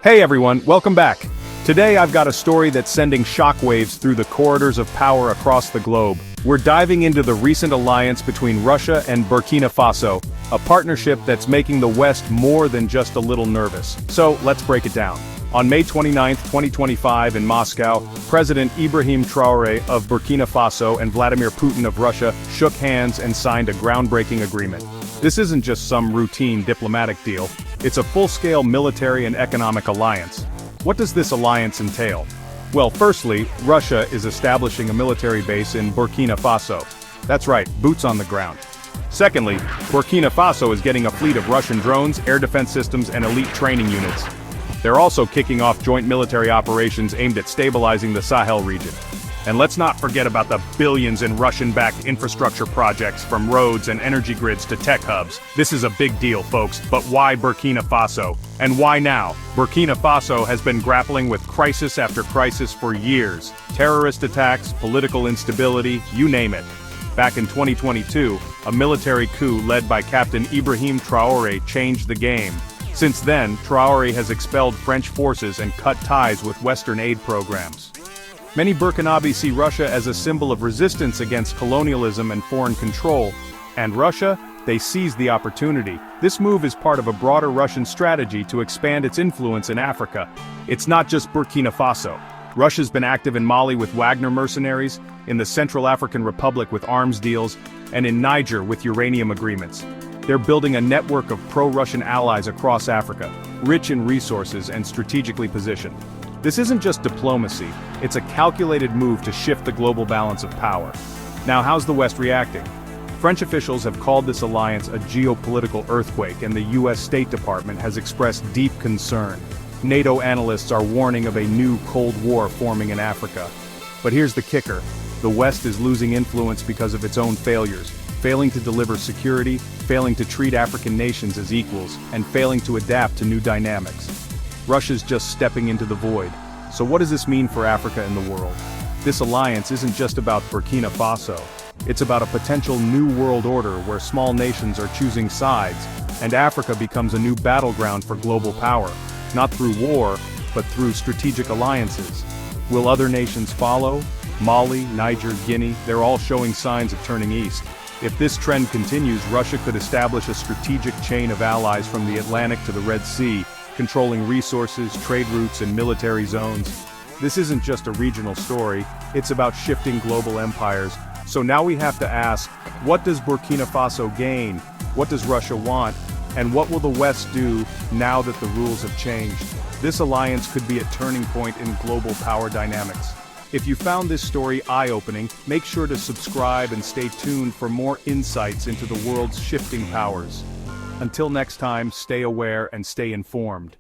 Hey everyone, welcome back. Today I've got a story that's sending shockwaves through the corridors of power across the globe. We're diving into the recent alliance between Russia and Burkina Faso, a partnership that's making the West more than just a little nervous. So, let's break it down. On May 29, 2025 in Moscow, President Ibrahim Traoré of Burkina Faso and Vladimir Putin of Russia shook hands and signed a groundbreaking agreement. This isn't just some routine diplomatic deal, it's a full-scale military and economic alliance. What does this alliance entail? Well, firstly, Russia is establishing a military base in Burkina Faso. That's right, boots on the ground. Secondly, Burkina Faso is getting a fleet of Russian drones, air defense systems, and elite training units. They're also kicking off joint military operations aimed at stabilizing the Sahel region. And let's not forget about the billions in Russian-backed infrastructure projects, from roads and energy grids to tech hubs. This is a big deal, folks, but why Burkina Faso? And why now? Burkina Faso has been grappling with crisis after crisis for years. Terrorist attacks, political instability, you name it. Back in 2022, a military coup led by Captain Ibrahim Traoré changed the game. Since then, Traoré has expelled French forces and cut ties with Western aid programs. Many Burkinabés see Russia as a symbol of resistance against colonialism and foreign control. And Russia? They seized the opportunity. This move is part of a broader Russian strategy to expand its influence in Africa. It's not just Burkina Faso. Russia's been active in Mali with Wagner mercenaries, in the Central African Republic with arms deals, and in Niger with uranium agreements. They're building a network of pro-Russian allies across Africa, rich in resources and strategically positioned. This isn't just diplomacy, it's a calculated move to shift the global balance of power. Now, how's the West reacting? French officials have called this alliance a geopolitical earthquake, and the US State Department has expressed deep concern. NATO analysts are warning of a new Cold War forming in Africa. But here's the kicker: the West is losing influence because of its own failures, failing to deliver security, failing to treat African nations as equals, and failing to adapt to new dynamics. Russia's just stepping into the void. So what does this mean for Africa and the world? This alliance isn't just about Burkina Faso. It's about a potential new world order where small nations are choosing sides, and Africa becomes a new battleground for global power, not through war, but through strategic alliances. Will other nations follow? Mali, Niger, Guinea, they're all showing signs of turning east. If this trend continues, Russia could establish a strategic chain of allies from the Atlantic to the Red Sea, controlling resources, trade routes, and military zones. This isn't just a regional story, it's about shifting global empires. So now we have to ask, what does Burkina Faso gain? What does Russia want? And what will the West do now that the rules have changed? This alliance could be a turning point in global power dynamics. If you found this story eye-opening, make sure to subscribe and stay tuned for more insights into the world's shifting powers. Until next time, stay aware and stay informed.